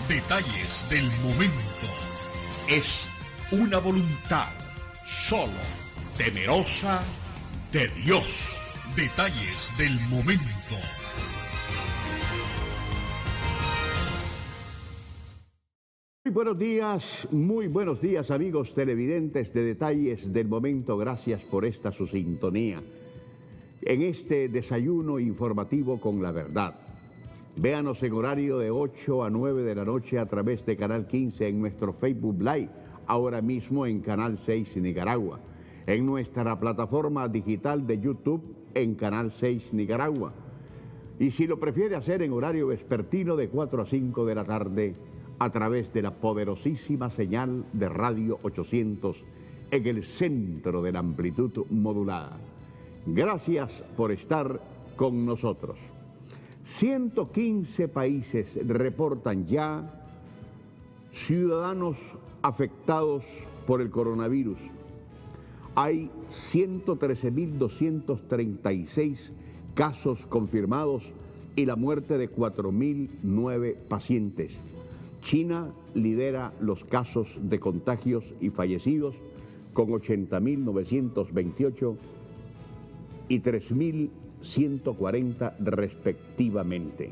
Detalles del momento. Es una voluntad solo temerosa de Dios. Detalles del momento. Muy buenos días amigos televidentes de Detalles del Momento. Gracias por esta su sintonía en este desayuno informativo con la verdad. Véanos en horario de 8 a 9 de la noche a través de Canal 15 en nuestro Facebook Live, ahora mismo en Canal 6 Nicaragua, en nuestra plataforma digital de YouTube en Canal 6 Nicaragua, y si lo prefiere hacer en horario vespertino de 4 a 5 de la tarde a través de la poderosísima señal de Radio 800 en el centro de la amplitud modulada. Gracias por estar con nosotros. 115 países reportan ya ciudadanos afectados por el coronavirus. Hay 113.236 casos confirmados y la muerte de 4.009 pacientes. China lidera los casos de contagios y fallecidos con 80.928 y 3.140 respectivamente.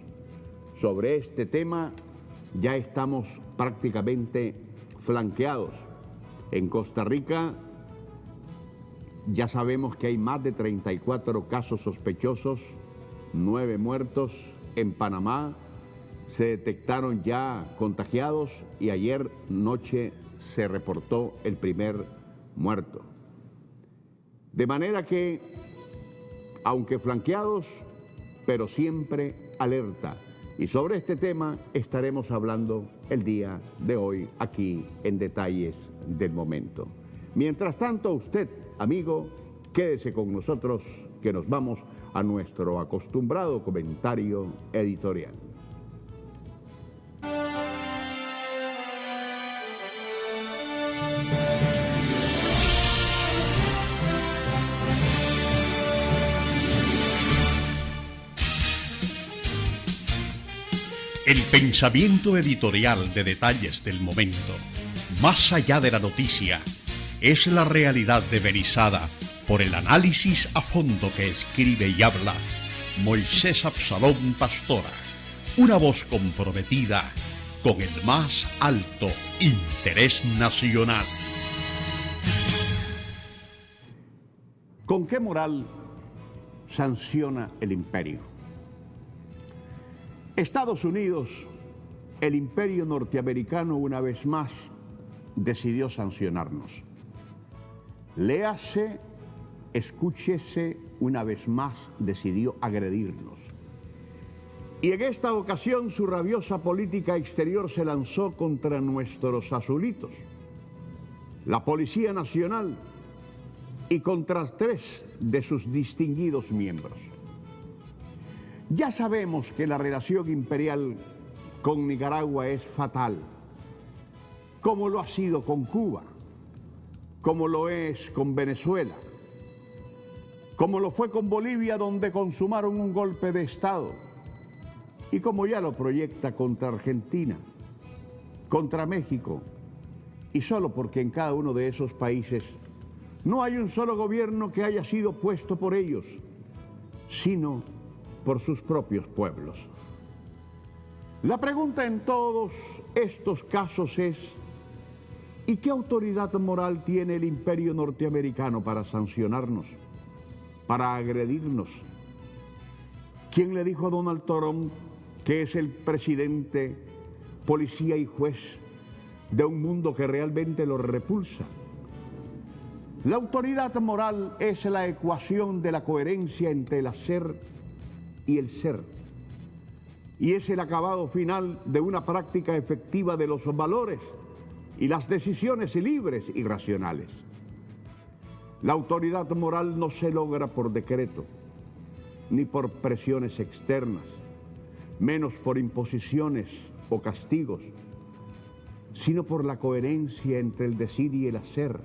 Sobre este tema ya estamos prácticamente flanqueados. En Costa Rica ya sabemos que hay más de 34 casos sospechosos, 9 muertos. En Panamá se detectaron ya contagiados y ayer noche se reportó el primer muerto. De manera que, aunque flanqueados, pero siempre alerta. Y sobre este tema estaremos hablando el día de hoy aquí en Detalles del Momento. Mientras tanto, usted, amigo, quédese con nosotros que nos vamos a nuestro acostumbrado comentario editorial. El pensamiento editorial de Detalles del Momento, más allá de la noticia, es la realidad devenizada por el análisis a fondo que escribe y habla Moisés Absalón Pastora, una voz comprometida con el más alto interés nacional. ¿Con qué moral sanciona el imperio? Estados Unidos, el imperio norteamericano, una vez más decidió sancionarnos. Léase, escúchese, una vez más decidió agredirnos. Y en esta ocasión su rabiosa política exterior se lanzó contra nuestros azulitos, la Policía Nacional, y contra 3 de sus distinguidos miembros. Ya sabemos que la relación imperial con Nicaragua es fatal, como lo ha sido con Cuba, como lo es con Venezuela, como lo fue con Bolivia, donde consumaron un golpe de Estado, y como ya lo proyecta contra Argentina, contra México, y solo porque en cada uno de esos países no hay un solo gobierno que haya sido puesto por ellos, sino por sus propios pueblos. La pregunta en todos estos casos es: ¿y qué autoridad moral tiene el imperio norteamericano para sancionarnos, para agredirnos? ¿Quién le dijo a Donald Trump que es el presidente, policía y juez de un mundo que realmente lo repulsa? La autoridad moral es la ecuación de la coherencia entre el hacer y el ser, y es el acabado final de una práctica efectiva de los valores y las decisiones libres y racionales. La autoridad moral no se logra por decreto, ni por presiones externas, menos por imposiciones o castigos, sino por la coherencia entre el decir y el hacer.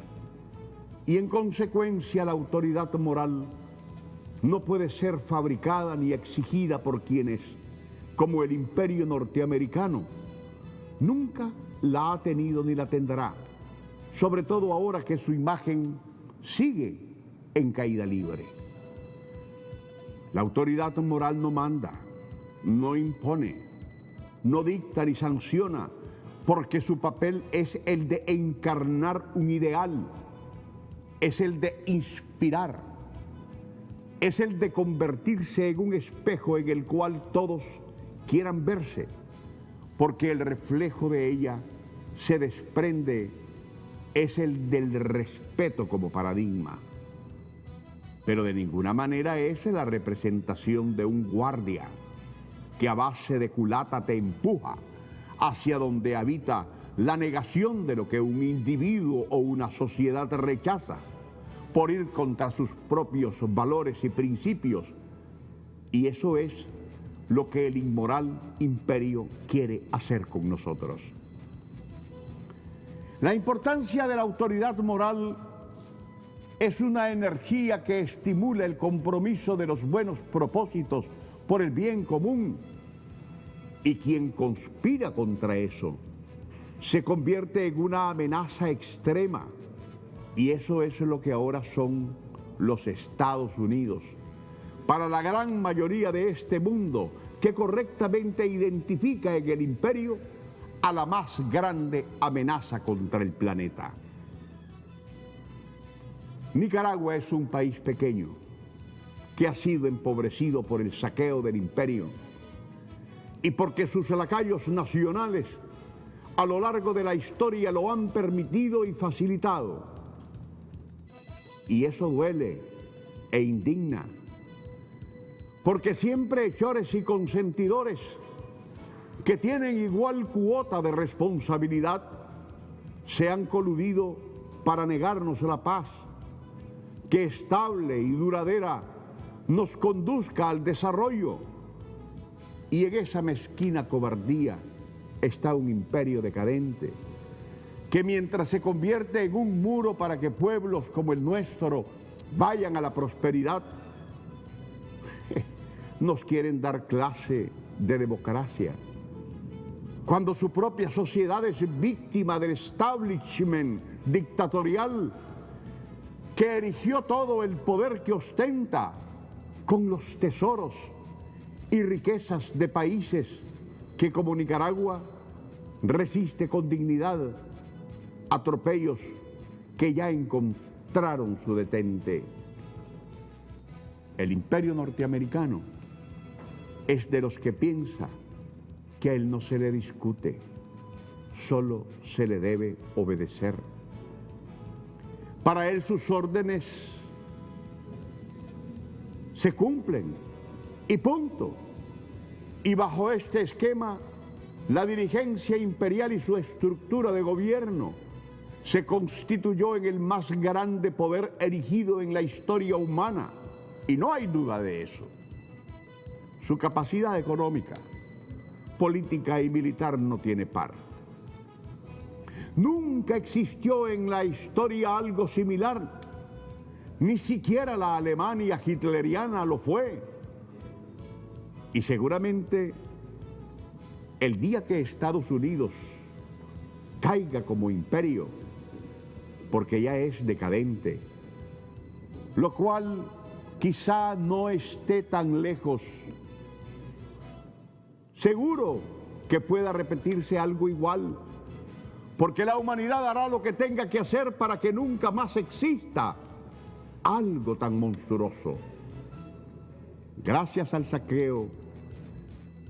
Y en consecuencia la autoridad moral no puede ser fabricada ni exigida por quienes, como el imperio norteamericano, nunca la ha tenido ni la tendrá, sobre todo ahora que su imagen sigue en caída libre. La autoridad moral no manda, no impone, no dicta ni sanciona, porque su papel es el de encarnar un ideal, es el de inspirar, es el de convertirse en un espejo en el cual todos quieran verse, porque el reflejo de ella se desprende, es el del respeto como paradigma. Pero de ninguna manera es la representación de un guardia que a base de culata te empuja hacia donde habita la negación de lo que un individuo o una sociedad rechaza por ir contra sus propios valores y principios. Y eso es lo que el inmoral imperio quiere hacer con nosotros. La importancia de la autoridad moral es una energía que estimula el compromiso de los buenos propósitos por el bien común. Y quien conspira contra eso se convierte en una amenaza extrema. Y eso es lo que ahora son los Estados Unidos. Para la gran mayoría de este mundo que correctamente identifica en el imperio a la más grande amenaza contra el planeta. Nicaragua es un país pequeño que ha sido empobrecido por el saqueo del imperio y porque sus lacayos nacionales a lo largo de la historia lo han permitido y facilitado. Y eso duele e indigna, porque siempre hechores y consentidores que tienen igual cuota de responsabilidad se han coludido para negarnos la paz, que estable y duradera nos conduzca al desarrollo. Y en esa mezquina cobardía está un imperio decadente, que mientras se convierte en un muro para que pueblos como el nuestro vayan a la prosperidad, nos quieren dar clase de democracia, cuando su propia sociedad es víctima del establishment dictatorial que erigió todo el poder que ostenta con los tesoros y riquezas de países que, como Nicaragua, resiste con dignidad atropellos que ya encontraron su detente. El imperio norteamericano es de los que piensa que a él no se le discute, solo se le debe obedecer. Para él sus órdenes se cumplen y punto. Y bajo este esquema, la dirigencia imperial y su estructura de gobierno se constituyó en el más grande poder erigido en la historia humana. Y no hay duda de eso. Su capacidad económica, política y militar no tiene par. Nunca existió en la historia algo similar, ni siquiera la Alemania hitleriana lo fue. Y seguramente el día que Estados Unidos caiga como imperio, porque ya es decadente, lo cual quizá no esté tan lejos, seguro que pueda repetirse algo igual, porque la humanidad hará lo que tenga que hacer para que nunca más exista algo tan monstruoso. Gracias al saqueo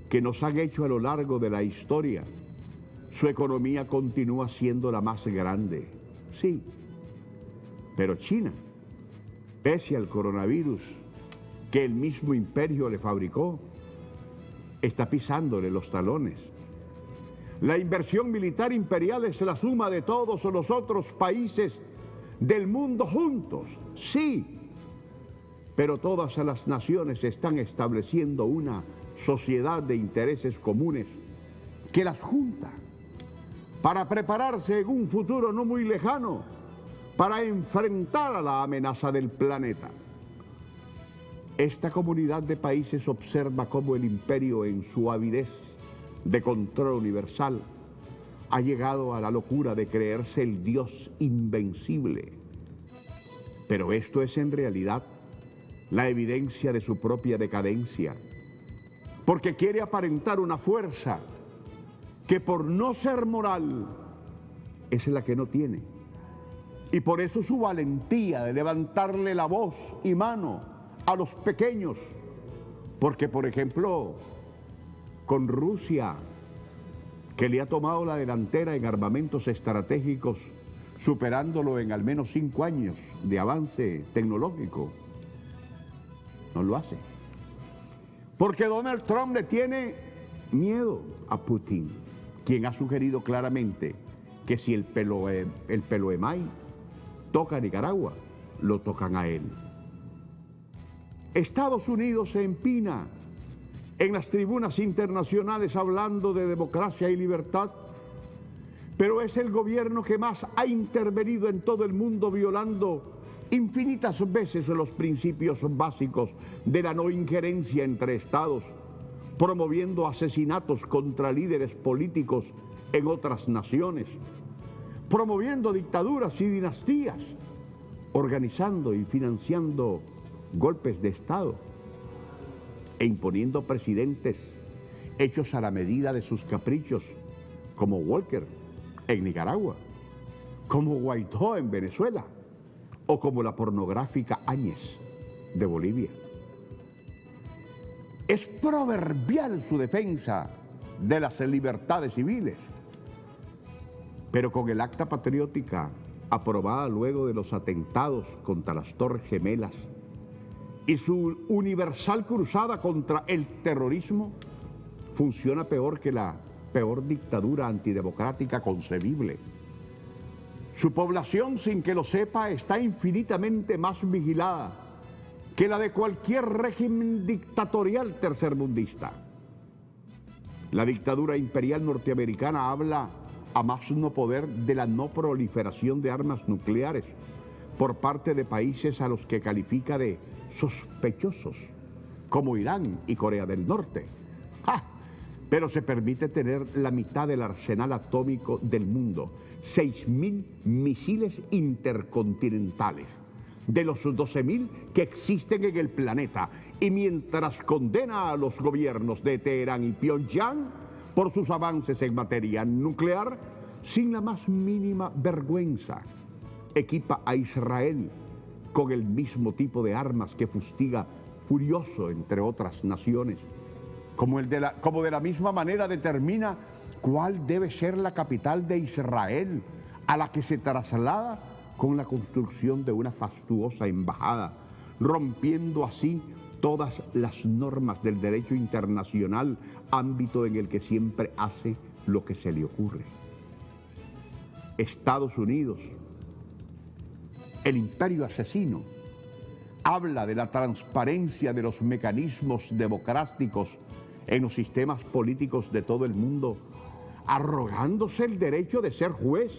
que nos han hecho a lo largo de la historia, su economía continúa siendo la más grande, sí, pero China, pese al coronavirus que el mismo imperio le fabricó, está pisándole los talones. La inversión militar imperial es la suma de todos los otros países del mundo juntos, sí, pero todas las naciones están estableciendo una sociedad de intereses comunes que las junta para prepararse en un futuro no muy lejano para enfrentar a la amenaza del planeta. Esta comunidad de países observa cómo el imperio, en su avidez de control universal, ha llegado a la locura de creerse el Dios invencible. Pero esto es en realidad la evidencia de su propia decadencia, porque quiere aparentar una fuerza que por no ser moral es la que no tiene. Y por eso su valentía de levantarle la voz y mano a los pequeños, porque por ejemplo con Rusia, que le ha tomado la delantera en armamentos estratégicos, superándolo en al menos 5 años de avance tecnológico, no lo hace. Porque Donald Trump le tiene miedo a Putin, quien ha sugerido claramente que si el Peloemay toca a Nicaragua, lo tocan a él. Estados Unidos se empina en las tribunas internacionales hablando de democracia y libertad, pero es el gobierno que más ha intervenido en todo el mundo, violando infinitas veces los principios básicos de la no injerencia entre estados, promoviendo asesinatos contra líderes políticos en otras naciones, promoviendo dictaduras y dinastías, organizando y financiando golpes de Estado e imponiendo presidentes hechos a la medida de sus caprichos, como Walker en Nicaragua, como Guaidó en Venezuela o como la pornográfica Áñez de Bolivia. Es proverbial su defensa de las libertades civiles, pero con el acta patriótica aprobada luego de los atentados contra las Torres Gemelas y su universal cruzada contra el terrorismo, funciona peor que la peor dictadura antidemocrática concebible. Su población, sin que lo sepa, está infinitamente más vigilada que la de cualquier régimen dictatorial tercermundista. La dictadura imperial norteamericana habla a más no poder de la no proliferación de armas nucleares por parte de países a los que califica de sospechosos, como Irán y Corea del Norte. ¡Ja! Pero se permite tener la mitad del arsenal atómico del mundo, 6.000 misiles intercontinentales, de los 12.000 que existen en el planeta, y mientras condena a los gobiernos de Teherán y Pyongyang por sus avances en materia nuclear, sin la más mínima vergüenza, equipa a Israel con el mismo tipo de armas que fustiga furioso entre otras naciones, como de la misma manera determina cuál debe ser la capital de Israel, a la que se traslada con la construcción de una fastuosa embajada, rompiendo así todas las normas del derecho internacional, ámbito en el que siempre hace lo que se le ocurre. Estados Unidos, el imperio asesino, habla de la transparencia de los mecanismos democráticos en los sistemas políticos de todo el mundo, arrogándose el derecho de ser juez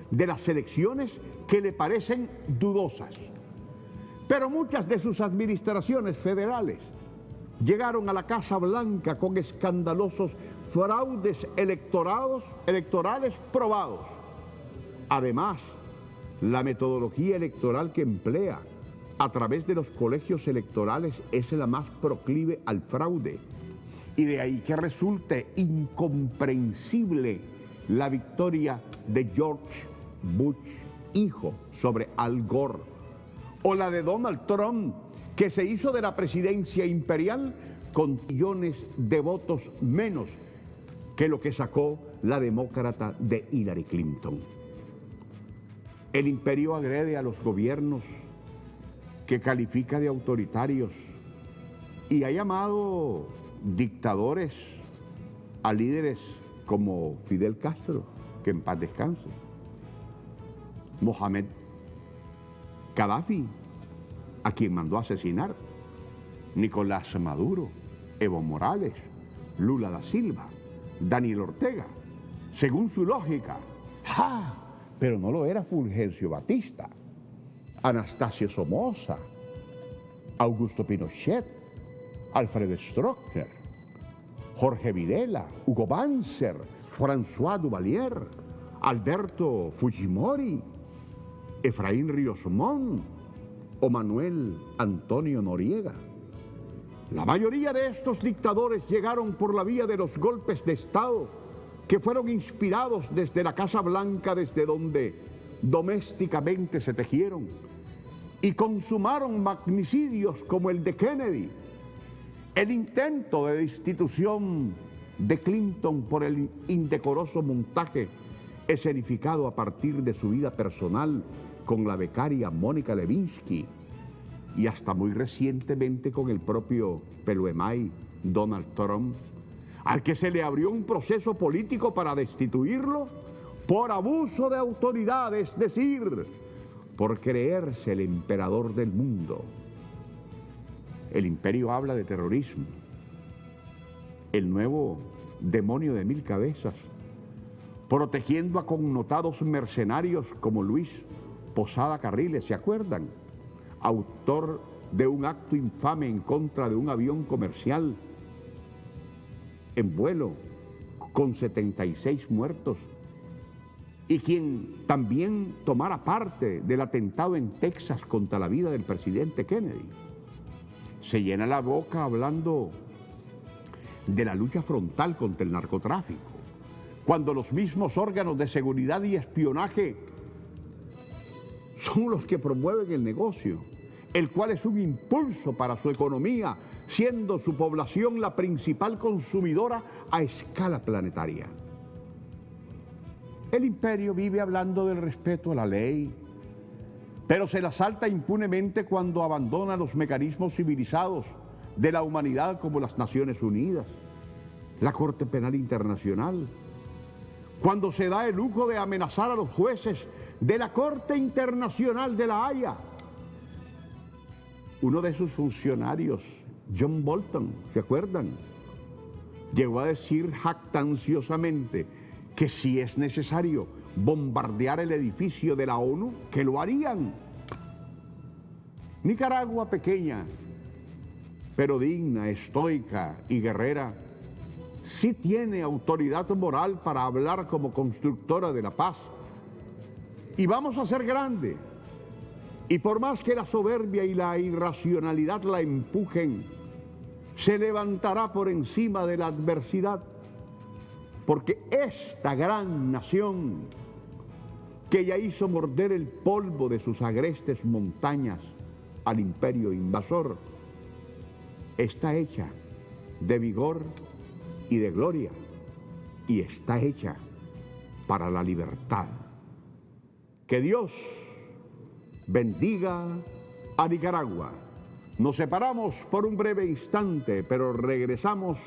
de las elecciones que le parecen dudosas. Pero muchas de sus administraciones federales llegaron a la Casa Blanca con escandalosos fraudes electorales probados. Además, la metodología electoral que emplea a través de los colegios electorales es la más proclive al fraude. Y de ahí que resulte incomprensible la victoria de George Bush, hijo, sobre Al Gore, o la de Donald Trump, que se hizo de la presidencia imperial con millones de votos menos que lo que sacó la demócrata de Hillary Clinton. El imperio agrede a los gobiernos que califica de autoritarios y ha llamado dictadores a líderes como Fidel Castro, que en paz descanse, Mohamed Gaddafi, a quien mandó asesinar, Nicolás Maduro, Evo Morales, Lula da Silva, Daniel Ortega, según su lógica. ¡Ja! Pero no lo era Fulgencio Batista, Anastasio Somoza, Augusto Pinochet, Alfred Stroessner, Jorge Videla, Hugo Banzer, François Duvalier, Alberto Fujimori, Efraín Ríos Montt o Manuel Antonio Noriega. La mayoría de estos dictadores llegaron por la vía de los golpes de Estado que fueron inspirados desde la Casa Blanca, desde donde domésticamente se tejieron, y consumaron magnicidios como el de Kennedy, el intento de destitución de Clinton por el indecoroso montaje escenificado a partir de su vida personal con la becaria Mónica Lewinsky, y hasta muy recientemente con el propio peluemay Donald Trump, al que se le abrió un proceso político para destituirlo por abuso de autoridad, es decir, por creerse el emperador del mundo. El imperio habla de terrorismo, el nuevo demonio de 1000 cabezas, protegiendo a connotados mercenarios como Luis Posada Carriles, ¿se acuerdan? Autor de un acto infame en contra de un avión comercial en vuelo con 76 muertos, y quien también tomara parte del atentado en Texas contra la vida del presidente Kennedy. Se llena la boca hablando de la lucha frontal contra el narcotráfico, cuando los mismos órganos de seguridad y espionaje son los que promueven el negocio, el cual es un impulso para su economía, siendo su población la principal consumidora a escala planetaria. El imperio vive hablando del respeto a la ley, pero se la salta impunemente cuando abandona los mecanismos civilizados de la humanidad como las Naciones Unidas, la Corte Penal Internacional, cuando se da el lujo de amenazar a los jueces de la Corte Internacional de La Haya. Uno de sus funcionarios, John Bolton, ¿se acuerdan? Llegó a decir jactanciosamente que si es necesario bombardear el edificio de la ONU, que lo harían. Nicaragua, pequeña, pero digna, estoica y guerrera, sí tiene autoridad moral para hablar como constructora de la paz. Y vamos a ser grande. Y por más que la soberbia y la irracionalidad la empujen, se levantará por encima de la adversidad, porque esta gran nación que ya hizo morder el polvo de sus agrestes montañas al imperio invasor, está hecha de vigor y de gloria, y está hecha para la libertad. Que Dios bendiga a Nicaragua. Nos separamos por un breve instante, pero regresamos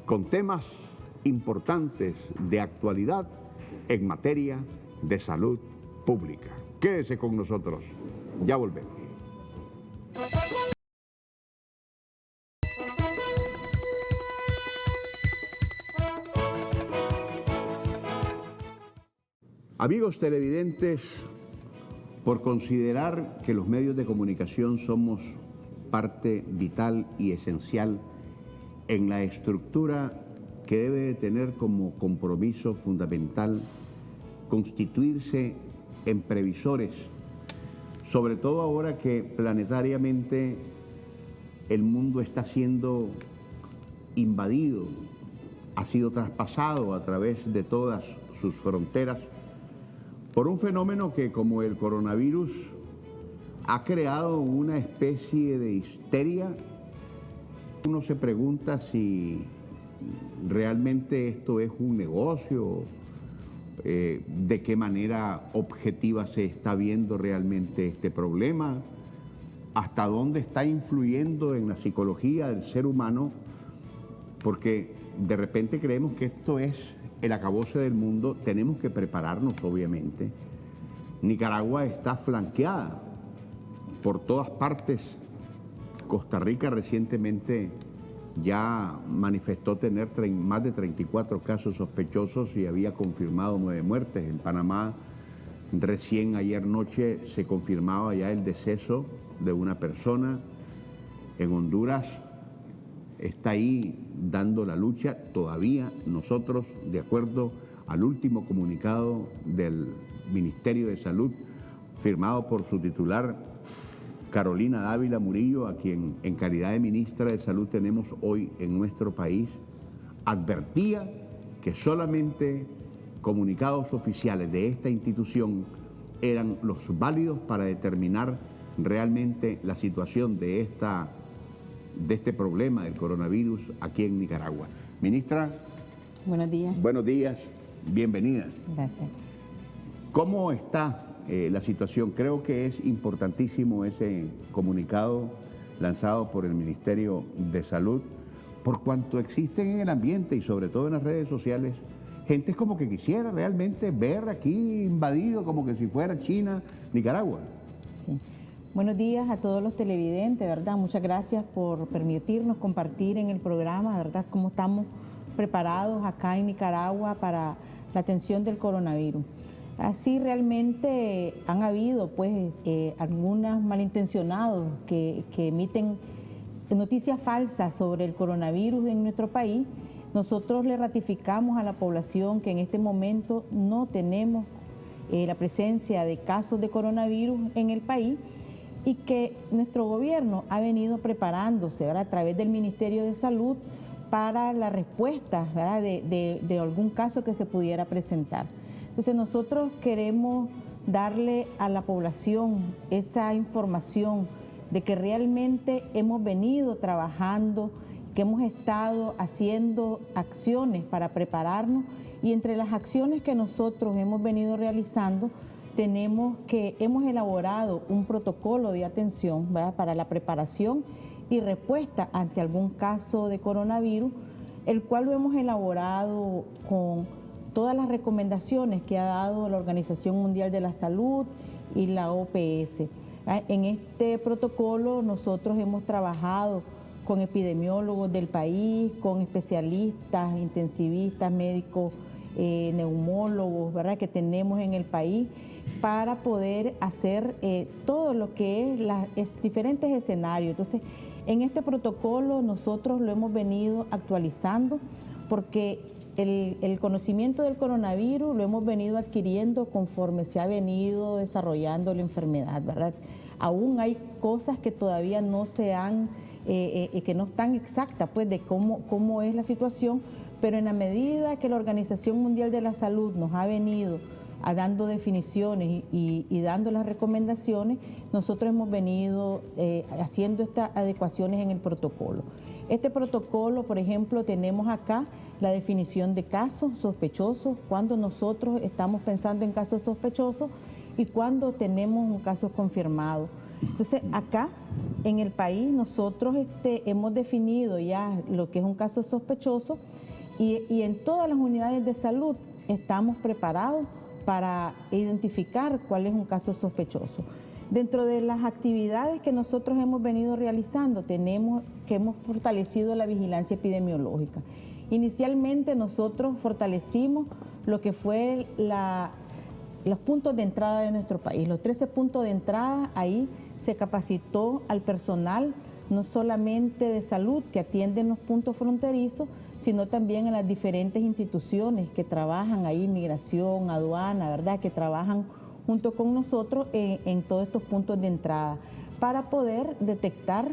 con temas importantes de actualidad en materia de salud pública. Quédese con nosotros, ya volvemos. Amigos televidentes, por considerar que los medios de comunicación somos parte vital y esencial en la estructura que debe de tener como compromiso fundamental constituirse en previsores, sobre todo ahora que planetariamente el mundo está siendo invadido, ha sido traspasado a través de todas sus fronteras por un fenómeno que, como el coronavirus, ha creado una especie de histeria. Uno se pregunta si realmente esto es un negocio, de qué manera objetiva se está viendo realmente este problema, hasta dónde está influyendo en la psicología del ser humano, porque de repente creemos que esto es el acabose del mundo. Tenemos que prepararnos, obviamente. Nicaragua está flanqueada por todas partes. Costa Rica recientemente ya manifestó tener más de 34 casos sospechosos y había confirmado 9 muertes. En Panamá, recién ayer noche se confirmaba ya el deceso de una persona. En Honduras está ahí dando la lucha. Todavía nosotros, de acuerdo al último comunicado del Ministerio de Salud, firmado por su titular, Carolina Dávila Murillo, a quien en calidad de ministra de Salud tenemos hoy en nuestro país, advertía que solamente comunicados oficiales de esta institución eran los válidos para determinar realmente la situación de este problema del coronavirus aquí en Nicaragua. Ministra. Buenos días. Buenos días, bienvenida. Gracias. ¿Cómo está la situación? Creo que es importantísimo ese comunicado lanzado por el Ministerio de Salud, por cuanto existen en el ambiente y sobre todo en las redes sociales gente como que quisiera realmente ver aquí invadido como que si fuera China, Nicaragua. Sí. Buenos días a todos los televidentes, ¿verdad? Muchas gracias por permitirnos compartir en el programa, ¿verdad? Cómo estamos preparados acá en Nicaragua para la atención del coronavirus. Así realmente han habido pues algunos malintencionados que emiten noticias falsas sobre el coronavirus en nuestro país. Nosotros le ratificamos a la población que en este momento no tenemos la presencia de casos de coronavirus en el país y que nuestro gobierno ha venido preparándose, ¿verdad?, a través del Ministerio de Salud para la respuesta, ¿verdad?, de algún caso que se pudiera presentar. Entonces nosotros queremos darle a la población esa información de que realmente hemos venido trabajando, que hemos estado haciendo acciones para prepararnos, y entre las acciones que nosotros hemos venido realizando hemos elaborado un protocolo de atención, ¿verdad?, para la preparación y respuesta ante algún caso de coronavirus, el cual lo hemos elaborado con todas las recomendaciones que ha dado la Organización Mundial de la Salud y la OPS. En este protocolo nosotros hemos trabajado con epidemiólogos del país, con especialistas, intensivistas, médicos, neumólogos, ¿verdad?, que tenemos en el país, para poder hacer todo lo que es diferentes escenarios. Entonces, en este protocolo nosotros lo hemos venido actualizando porque el conocimiento del coronavirus lo hemos venido adquiriendo conforme se ha venido desarrollando la enfermedad, ¿verdad? Aún hay cosas que todavía no se han, que no están exactas, pues, de cómo es la situación, pero en la medida que la Organización Mundial de la Salud nos ha venido dando definiciones y dando las recomendaciones, nosotros hemos venido haciendo estas adecuaciones en el protocolo. Este protocolo, por ejemplo, tenemos acá la definición de casos sospechosos, cuando nosotros estamos pensando en casos sospechosos y cuando tenemos un caso confirmado. Entonces, acá en el país nosotros hemos definido ya lo que es un caso sospechoso y en todas las unidades de salud estamos preparados para identificar cuál es un caso sospechoso. Dentro de las actividades que nosotros hemos venido realizando, hemos fortalecido la vigilancia epidemiológica. Inicialmente nosotros fortalecimos lo que fue los puntos de entrada de nuestro país. Los 13 puntos de entrada, ahí se capacitó al personal, no solamente de salud que atienden los puntos fronterizos, sino también en las diferentes instituciones que trabajan ahí, migración, aduana, ¿verdad?, que trabajan junto con nosotros en todos estos puntos de entrada, para poder detectar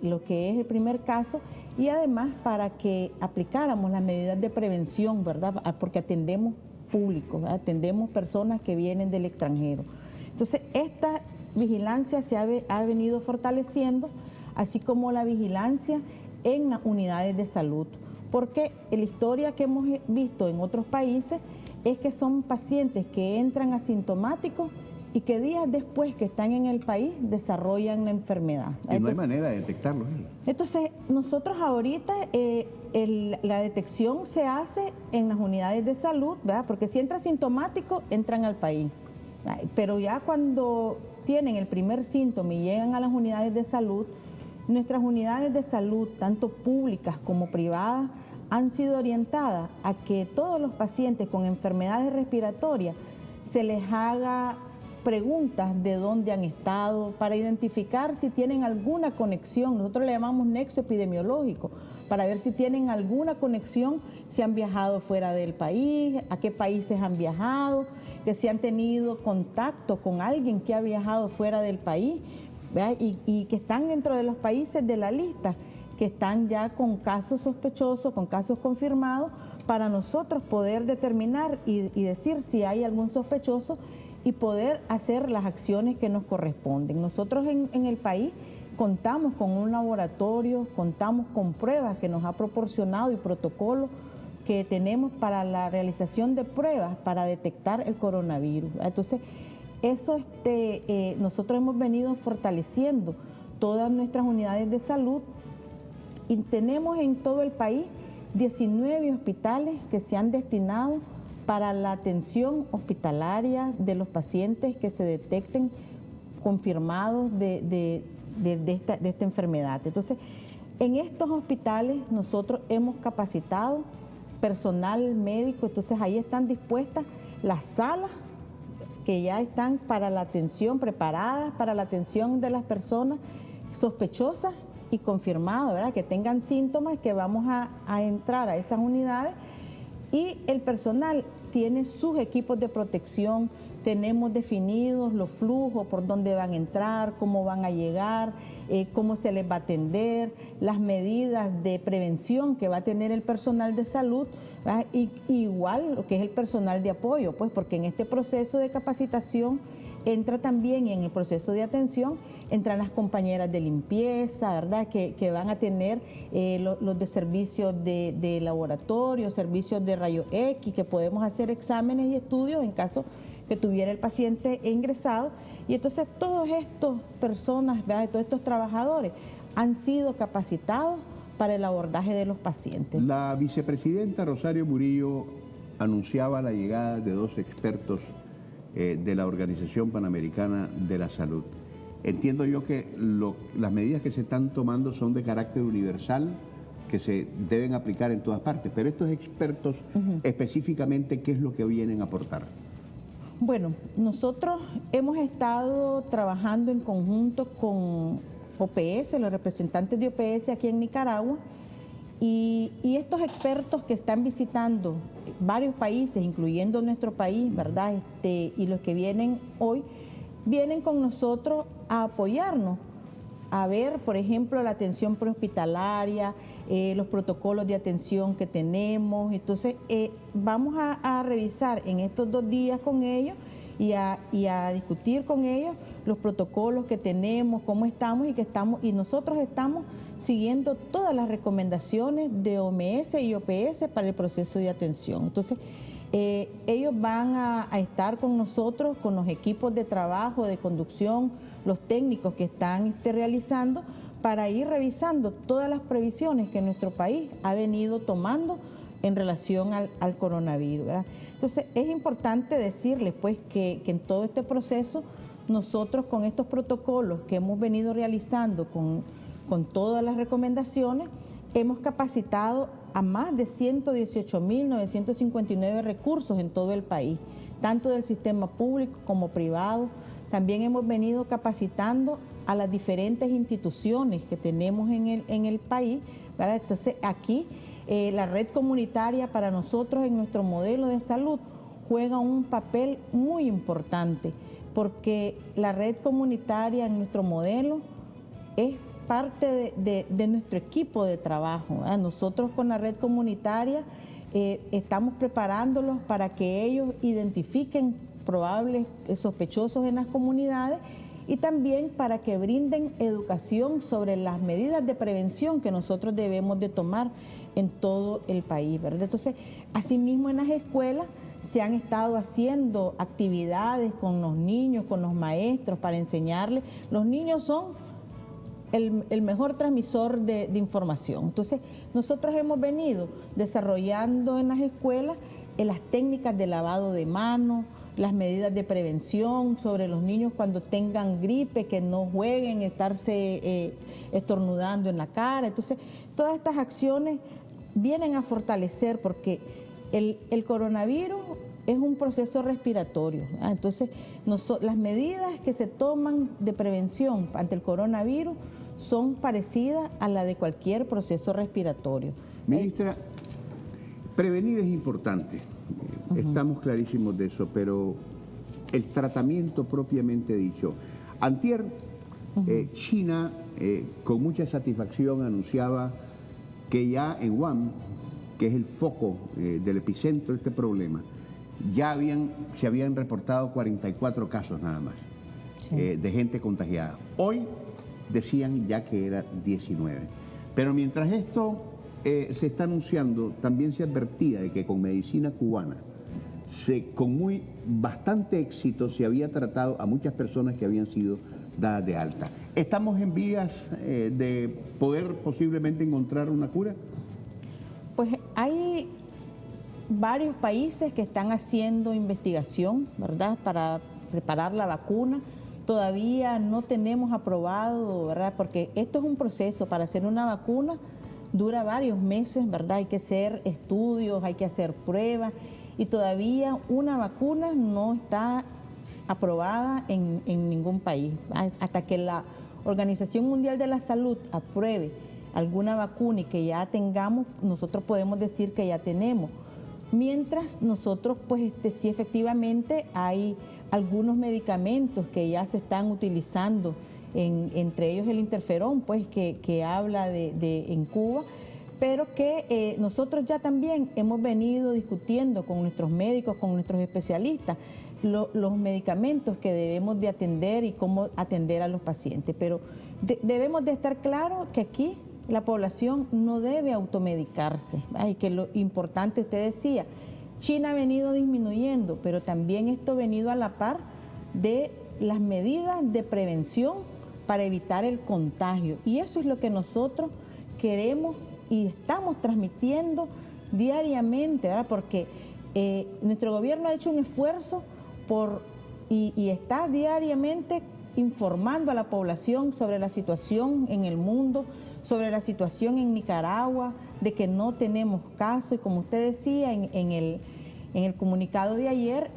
lo que es el primer caso y además para que aplicáramos las medidas de prevención, ¿verdad?, porque atendemos público, ¿verdad?, atendemos personas que vienen del extranjero. Entonces, esta vigilancia se ha venido fortaleciendo, así como la vigilancia en las unidades de salud, porque la historia que hemos visto en otros países es que son pacientes que entran asintomáticos y que días después que están en el país desarrollan la enfermedad. Y no hay manera de detectarlo. Entonces, nosotros ahorita la detección se hace en las unidades de salud, ¿verdad?, porque si entra asintomático, entran al país. Pero ya cuando tienen el primer síntoma y llegan a las unidades de salud, nuestras unidades de salud, tanto públicas como privadas, han sido orientadas a que todos los pacientes con enfermedades respiratorias se les haga preguntas de dónde han estado para identificar si tienen alguna conexión. Nosotros le llamamos nexo epidemiológico, para ver si tienen alguna conexión, si han viajado fuera del país, a qué países han viajado, que si han tenido contacto con alguien que ha viajado fuera del país, ¿verdad? Y que están dentro de los países de la lista, que están ya con casos sospechosos, con casos confirmados, para nosotros poder determinar y decir si hay algún sospechoso y poder hacer las acciones que nos corresponden. Nosotros en el país contamos con un laboratorio, contamos con pruebas que nos ha proporcionado y protocolos que tenemos para la realización de pruebas para detectar el coronavirus. Entonces, eso nosotros hemos venido fortaleciendo todas nuestras unidades de salud y tenemos en todo el país 19 hospitales que se han destinado para la atención hospitalaria de los pacientes que se detecten confirmados de esta enfermedad. Entonces, en estos hospitales nosotros hemos capacitado personal médico, entonces ahí están dispuestas las salas que ya están para la atención, preparadas para la atención de las personas sospechosas y confirmadas, ¿verdad? Que tengan síntomas, que vamos a entrar a esas unidades, y el personal tiene sus equipos de protección, tenemos definidos los flujos, por dónde van a entrar, cómo van a llegar, cómo se les va a atender, las medidas de prevención que va a tener el personal de salud, ¿verdad? Y igual lo que es el personal de apoyo, pues porque en este proceso de capacitación entra también, y en el proceso de atención entran las compañeras de limpieza, ¿verdad? Que van a tener los de servicios de laboratorio, servicios de rayo X, que podemos hacer exámenes y estudios en caso que tuviera el paciente ingresado. Y entonces todas estas personas, ¿verdad? Todos estos trabajadores han sido capacitados para el abordaje de los pacientes. La vicepresidenta Rosario Murillo anunciaba la llegada de 2 expertos de la Organización Panamericana de la Salud. Entiendo yo que las medidas que se están tomando son de carácter universal, que se deben aplicar en todas partes, pero estos expertos específicamente, ¿qué es lo que vienen a aportar? Bueno, nosotros hemos estado trabajando en conjunto con OPS, los representantes de OPS aquí en Nicaragua, y estos expertos que están visitando varios países, incluyendo nuestro país, ¿verdad? Y los que vienen hoy, vienen con nosotros a apoyarnos, a ver, por ejemplo, la atención prehospitalaria, los protocolos de atención que tenemos. Entonces, vamos a revisar en estos 2 días con ellos y a discutir con ellos los protocolos que tenemos, cómo estamos y nosotros estamos siguiendo todas las recomendaciones de OMS y OPS para el proceso de atención. Entonces, ellos van a estar con nosotros, con los equipos de trabajo, de conducción, los técnicos que están realizando, para ir revisando todas las previsiones que nuestro país ha venido tomando en relación al coronavirus, ¿verdad? Entonces, es importante decirles pues que en todo este proceso, nosotros con estos protocolos que hemos venido realizando con todas las recomendaciones, hemos capacitado a más de 118.959 recursos en todo el país, tanto del sistema público como privado. También hemos venido capacitando a las diferentes instituciones que tenemos en el país, ¿verdad? Entonces, aquí la red comunitaria para nosotros en nuestro modelo de salud juega un papel muy importante, porque la red comunitaria en nuestro modelo es parte de nuestro equipo de trabajo, ¿verdad? Nosotros con la red comunitaria estamos preparándolos para que ellos identifiquen probables sospechosos en las comunidades y también para que brinden educación sobre las medidas de prevención que nosotros debemos de tomar en todo el país, ¿verdad? Entonces, asimismo en las escuelas se han estado haciendo actividades con los niños, con los maestros, para enseñarles. Los niños son el mejor transmisor de información. Entonces, nosotros hemos venido desarrollando en las escuelas las técnicas de lavado de manos, las medidas de prevención sobre los niños cuando tengan gripe, que no jueguen, estarse estornudando en la cara. Entonces, todas estas acciones vienen a fortalecer, porque el coronavirus es un proceso respiratorio, ¿verdad? Entonces, las medidas que se toman de prevención ante el coronavirus son parecidas a la de cualquier proceso respiratorio. Ministra, prevenir es importante, estamos clarísimos de eso, pero el tratamiento propiamente dicho. Antier, China, con mucha satisfacción, anunciaba que ya en Wuhan, que es el foco del epicentro de este problema, ya se habían reportado 44 casos nada más, sí, de gente contagiada. Hoy decían ya que era 19. Pero mientras esto se está anunciando, también se advertía de que con medicina cubana, con bastante éxito, se había tratado a muchas personas que habían sido dadas de alta. ¿Estamos en vías de poder posiblemente encontrar una cura? Pues hay varios países que están haciendo investigación, ¿verdad?, para preparar la vacuna. Todavía no tenemos aprobado, ¿verdad?, porque esto es un proceso. Para hacer una vacuna dura varios meses, ¿verdad? Hay que hacer estudios, hay que hacer pruebas, y todavía una vacuna no está aprobada en ningún país. Hasta que la Organización Mundial de la Salud apruebe alguna vacuna y que ya tengamos, nosotros podemos decir que ya tenemos. Mientras nosotros, pues sí, efectivamente hay algunos medicamentos que ya se están utilizando, entre ellos el interferón, pues que habla en Cuba, pero que nosotros ya también hemos venido discutiendo con nuestros médicos, con nuestros especialistas, los medicamentos que debemos de atender y cómo atender a los pacientes. Pero debemos de estar claros que aquí la población no debe automedicarse. Y que lo importante, usted decía, China ha venido disminuyendo, pero también esto ha venido a la par de las medidas de prevención para evitar el contagio. Y eso es lo que nosotros queremos y estamos transmitiendo diariamente, ¿verdad? Porque nuestro gobierno ha hecho un esfuerzo y está diariamente informando a la población sobre la situación en el mundo, sobre la situación en Nicaragua, de que no tenemos caso, y como usted decía en el comunicado de ayer,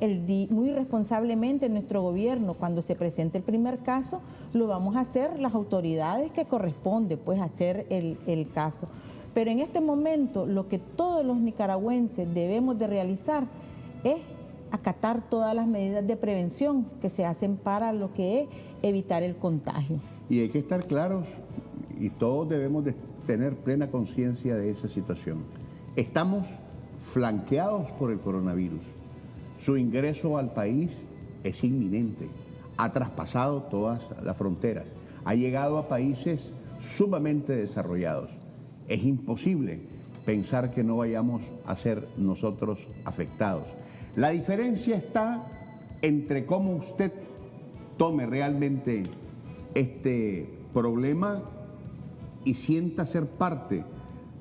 muy responsablemente nuestro gobierno, cuando se presente el primer caso, lo vamos a hacer las autoridades que corresponde, pues, hacer el caso. Pero en este momento, lo que todos los nicaragüenses debemos de realizar es acatar todas las medidas de prevención que se hacen para lo que es evitar el contagio. Y hay que estar claros, y todos debemos de tener plena conciencia de esa situación. Estamos flanqueados por el coronavirus. Su ingreso al país es inminente. Ha traspasado todas las fronteras. Ha llegado a países sumamente desarrollados. Es imposible pensar que no vayamos a ser nosotros afectados. La diferencia está entre cómo usted tome realmente este problema y sienta ser parte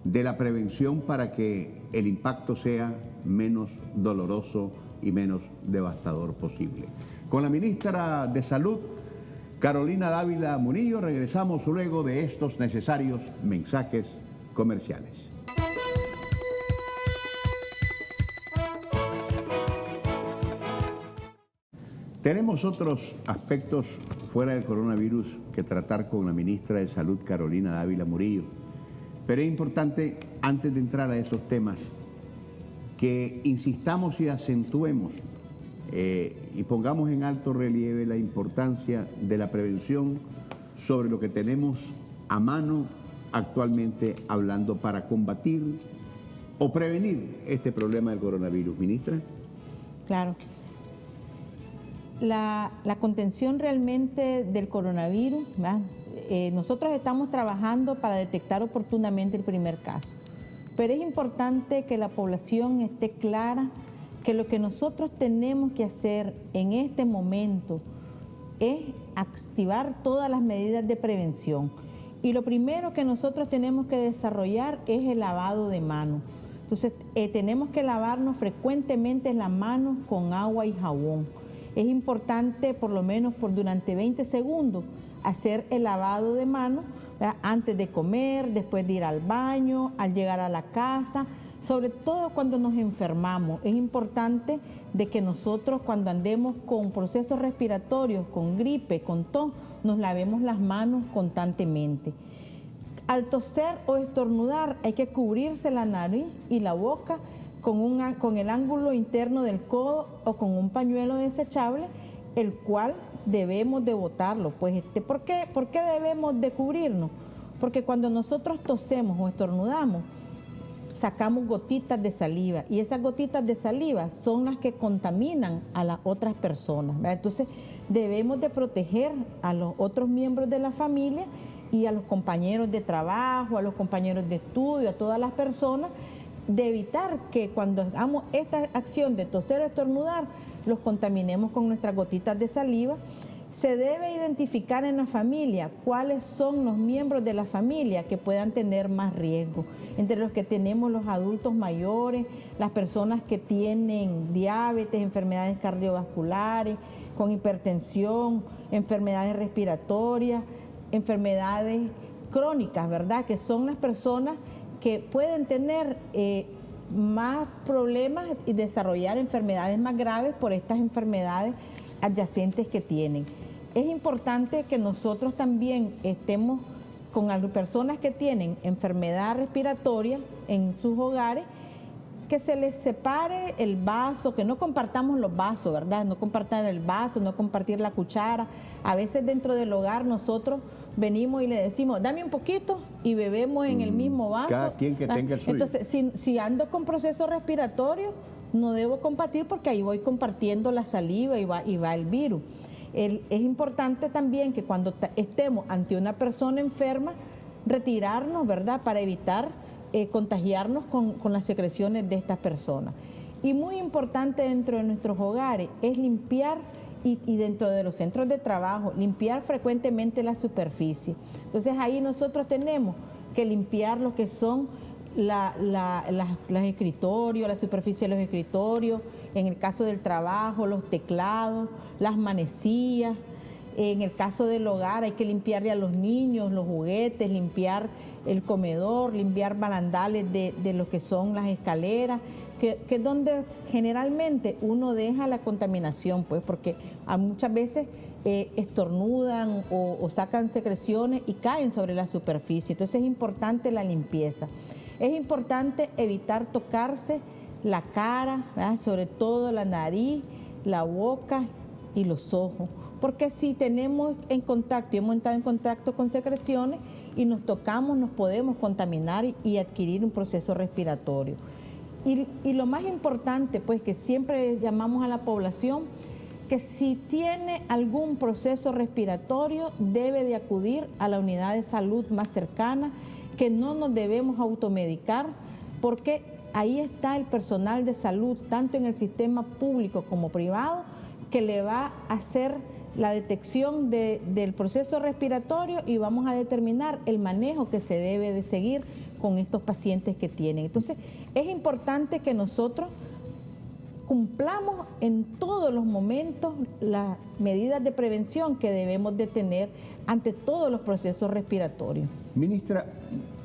de la prevención para que el impacto sea menos doloroso y menos devastador posible. Con la ministra de Salud, Carolina Dávila Murillo, regresamos luego de estos necesarios mensajes comerciales. Tenemos otros aspectos fuera del coronavirus que tratar con la ministra de Salud, Carolina Dávila Murillo. Pero es importante, antes de entrar a esos temas, que insistamos y acentuemos y pongamos en alto relieve la importancia de la prevención sobre lo que tenemos a mano actualmente hablando para combatir o prevenir este problema del coronavirus. Ministra. Claro. La contención realmente del coronavirus, ¿verdad? Nosotros estamos trabajando para detectar oportunamente el primer caso, pero es importante que la población esté clara que lo que nosotros tenemos que hacer en este momento es activar todas las medidas de prevención. Y lo primero que nosotros tenemos que desarrollar es el lavado de manos. Entonces, tenemos que lavarnos frecuentemente las manos con agua y jabón. Es importante, por lo menos durante 20 segundos, hacer el lavado de manos, ¿verdad? Antes de comer, después de ir al baño, al llegar a la casa, sobre todo cuando nos enfermamos. Es importante de que nosotros cuando andemos con procesos respiratorios, con gripe, con tos, nos lavemos las manos constantemente. Al toser o estornudar hay que cubrirse la nariz y la boca con el ángulo interno del codo o con un pañuelo desechable, el cual debemos de botarlo. Pues, ¿por qué debemos de cubrirnos? Porque cuando nosotros tosemos o estornudamos, sacamos gotitas de saliva y esas gotitas de saliva son las que contaminan a las otras personas, ¿verdad? Entonces debemos de proteger a los otros miembros de la familia y a los compañeros de trabajo, a los compañeros de estudio, a todas las personas, de evitar que cuando hagamos esta acción de toser o estornudar, los contaminemos con nuestras gotitas de saliva. Se debe identificar en la familia cuáles son los miembros de la familia que puedan tener más riesgo. Entre los que tenemos los adultos mayores, las personas que tienen diabetes, enfermedades cardiovasculares, con hipertensión, enfermedades respiratorias, enfermedades crónicas, ¿verdad? Que son las personas que pueden tener más problemas y desarrollar enfermedades más graves por estas enfermedades adyacentes que tienen. Es importante que nosotros también estemos con las personas que tienen enfermedad respiratoria en sus hogares, que se les separe el vaso, que no compartamos los vasos, ¿verdad? No compartir el vaso, no compartir la cuchara. A veces dentro del hogar nosotros venimos y le decimos, dame un poquito y bebemos en el mismo vaso. Cada quien que tenga el suyo. Entonces, si ando con proceso respiratorio, no debo compartir porque ahí voy compartiendo la saliva y va el virus. Es importante también que cuando estemos ante una persona enferma, retirarnos, ¿verdad? Para evitar contagiarnos con las secreciones de estas personas. Y muy importante dentro de nuestros hogares es limpiar y dentro de los centros de trabajo, limpiar frecuentemente la superficie. Entonces ahí nosotros tenemos que limpiar lo que son los escritorios, la superficie de los escritorios, en el caso del trabajo, los teclados, las manecillas. En el caso del hogar hay que limpiarle a los niños los juguetes, limpiar el comedor, limpiar barandales de lo que son las escaleras, que es donde generalmente uno deja la contaminación, pues, porque muchas veces estornudan o sacan secreciones y caen sobre la superficie. Entonces es importante la limpieza. Es importante evitar tocarse la cara, ¿verdad? Sobre todo la nariz, la boca y los ojos, porque si tenemos en contacto y hemos entrado en contacto con secreciones y nos tocamos, nos podemos contaminar y adquirir un proceso respiratorio. Y lo más importante, pues, que siempre llamamos a la población, que si tiene algún proceso respiratorio debe de acudir a la unidad de salud más cercana, que no nos debemos automedicar, porque ahí está el personal de salud, tanto en el sistema público como privado, que le va a hacer la detección del proceso respiratorio y vamos a determinar el manejo que se debe de seguir con estos pacientes que tienen. Entonces, es importante que nosotros cumplamos en todos los momentos las medidas de prevención que debemos de tener ante todos los procesos respiratorios. Ministra,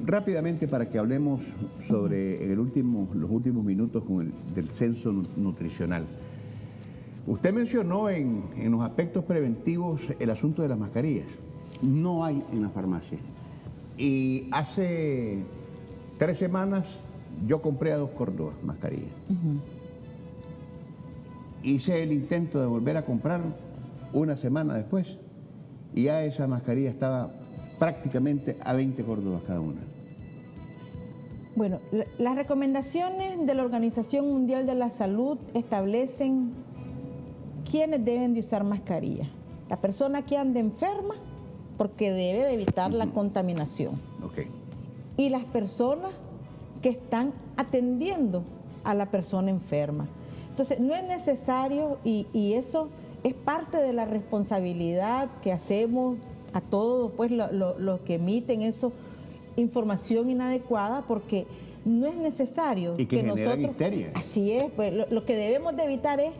rápidamente para que hablemos sobre los últimos minutos del censo nutricional. Usted mencionó en los aspectos preventivos el asunto de las mascarillas. No hay en la farmacia. Y hace 3 semanas yo compré a 2 Córdobas mascarillas. Hice el intento de volver a comprar una semana después y ya esa mascarilla estaba prácticamente a 20 Córdobas cada una. Bueno, las recomendaciones de la Organización Mundial de la Salud establecen quiénes deben de usar mascarilla. La persona que anda enferma, porque debe de evitar la contaminación. Okay. Y las personas que están atendiendo a la persona enferma. Entonces, no es necesario, y eso es parte de la responsabilidad que hacemos a todos, pues, los que emiten eso, información inadecuada, porque no es necesario y que nosotros... histeria. Así es, pues lo que debemos de evitar es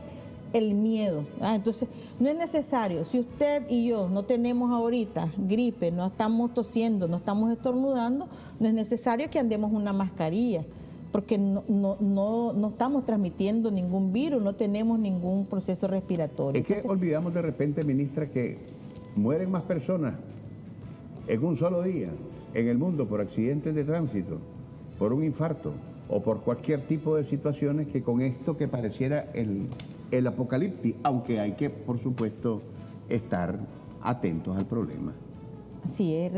el miedo. Entonces, no es necesario. Si usted y yo no tenemos ahorita gripe, no estamos tosiendo, no estamos estornudando, no es necesario que andemos una mascarilla. porque no estamos transmitiendo ningún virus, no tenemos ningún proceso respiratorio. Es que olvidamos de repente, ministra, que mueren más personas en un solo día en el mundo por accidentes de tránsito, por un infarto o por cualquier tipo de situaciones que con esto que pareciera el apocalipsis, aunque hay que, por supuesto, estar atentos al problema. Así es,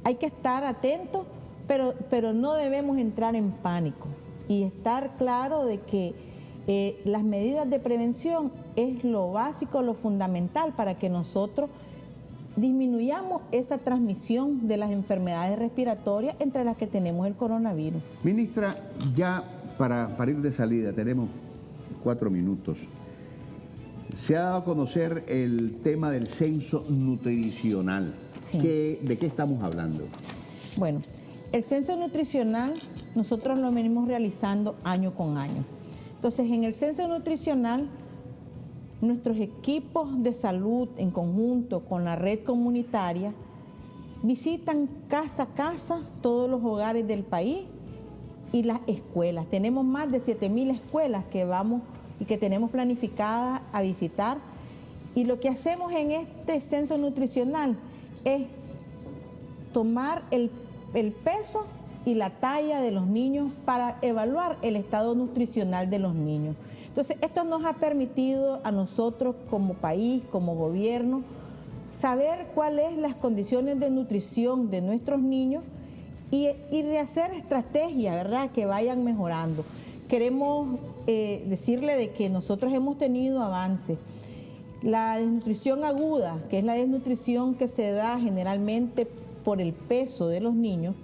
hay que estar atentos, pero no debemos entrar en pánico y estar claro de que las medidas de prevención es lo básico, lo fundamental para que nosotros disminuyamos esa transmisión de las enfermedades respiratorias entre las que tenemos el coronavirus. Ministra, ya para ir de salida, tenemos 4 minutos. Se ha dado a conocer el tema del censo nutricional. Sí. ¿De qué estamos hablando? Bueno, el censo nutricional nosotros lo venimos realizando año con año. Entonces, en el censo nutricional, nuestros equipos de salud en conjunto con la red comunitaria visitan casa a casa todos los hogares del país y las escuelas. Tenemos más de 7.000 escuelas que vamos y que tenemos planificadas a visitar. Y lo que hacemos en este censo nutricional es tomar el peso y la talla de los niños para evaluar el estado nutricional de los niños. Entonces, esto nos ha permitido a nosotros como país, como gobierno, saber cuáles son las condiciones de nutrición de nuestros niños y rehacer estrategias, ¿verdad?, que vayan mejorando. Queremos decirle de que nosotros hemos tenido avances. La desnutrición aguda, que es la desnutrición que se da generalmente por el peso de los niños,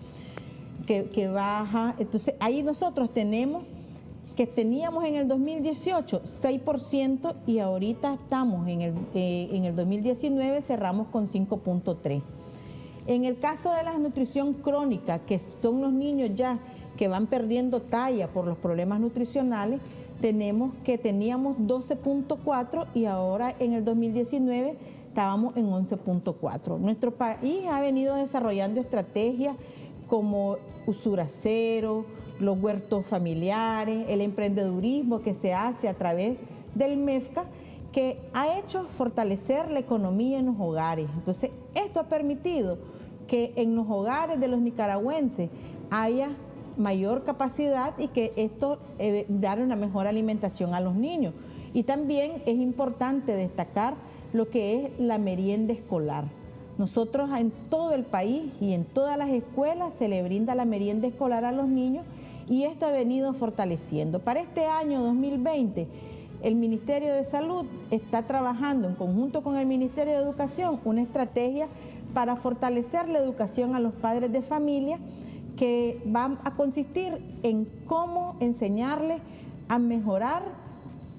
que baja. Entonces, ahí nosotros teníamos en el 2018 6% y ahorita estamos en el 2019 cerramos con 5.3%. En el caso de la nutrición crónica, que son los niños ya que van perdiendo talla por los problemas nutricionales, teníamos 12.4 y ahora en el 2019 estábamos en 11.4. Nuestro país ha venido desarrollando estrategias como usura cero, los huertos familiares, el emprendedurismo que se hace a través del MEFCA, que ha hecho fortalecer la economía en los hogares. Entonces, esto ha permitido que en los hogares de los nicaragüenses haya mayor capacidad y que esto dar una mejor alimentación a los niños. Y también es importante destacar lo que es la merienda escolar. Nosotros en todo el país y en todas las escuelas se le brinda la merienda escolar a los niños y esto ha venido fortaleciendo. Para este año 2020, el Ministerio de Salud está trabajando en conjunto con el Ministerio de Educación una estrategia para fortalecer la educación a los padres de familia, que va a consistir en cómo enseñarles a mejorar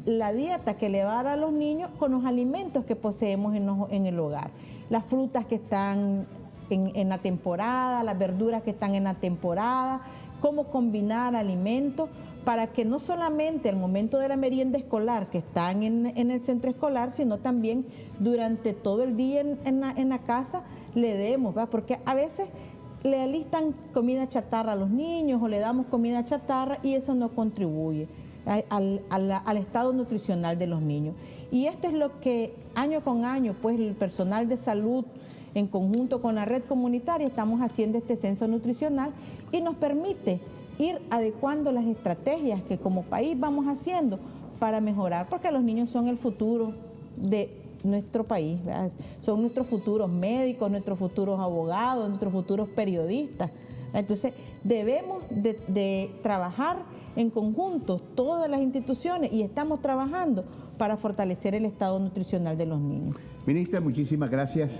la dieta que le va a dar a los niños con los alimentos que poseemos en el hogar. Las frutas que están en la temporada, las verduras que están en la temporada, cómo combinar alimentos para que no solamente al momento de la merienda escolar que están en el centro escolar, sino también durante todo el día en la casa le demos, ¿verdad? Porque a veces le alistan comida chatarra a los niños o le damos comida chatarra y eso no contribuye al estado nutricional de los niños. Y esto es lo que año con año, pues el personal de salud en conjunto con la red comunitaria estamos haciendo este censo nutricional y nos permite ir adecuando las estrategias que como país vamos haciendo para mejorar, porque los niños son el futuro de nuestro país, ¿verdad? Son nuestros futuros médicos, nuestros futuros abogados, nuestros futuros periodistas. Entonces debemos de trabajar en conjunto todas las instituciones y estamos trabajando para fortalecer el estado nutricional de los niños. Ministra, muchísimas gracias.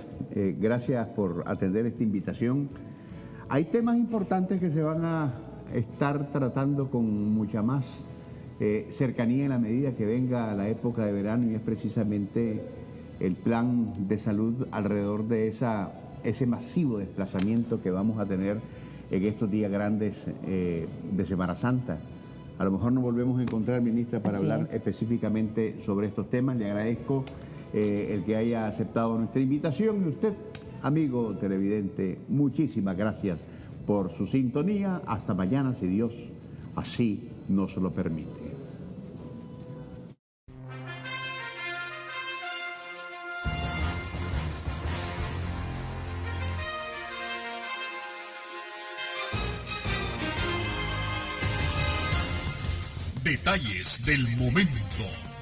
Gracias por atender esta invitación. Hay temas importantes que se van a estar tratando con mucha más cercanía en la medida que venga la época de verano, y es precisamente el plan de salud alrededor de ese masivo desplazamiento que vamos a tener en estos días grandes de Semana Santa. A lo mejor nos volvemos a encontrar, ministra, para hablar específicamente sobre estos temas. Le agradezco el que haya aceptado nuestra invitación, y usted, amigo televidente, muchísimas gracias por su sintonía. Hasta mañana, si Dios así nos lo permite. Detalles del momento.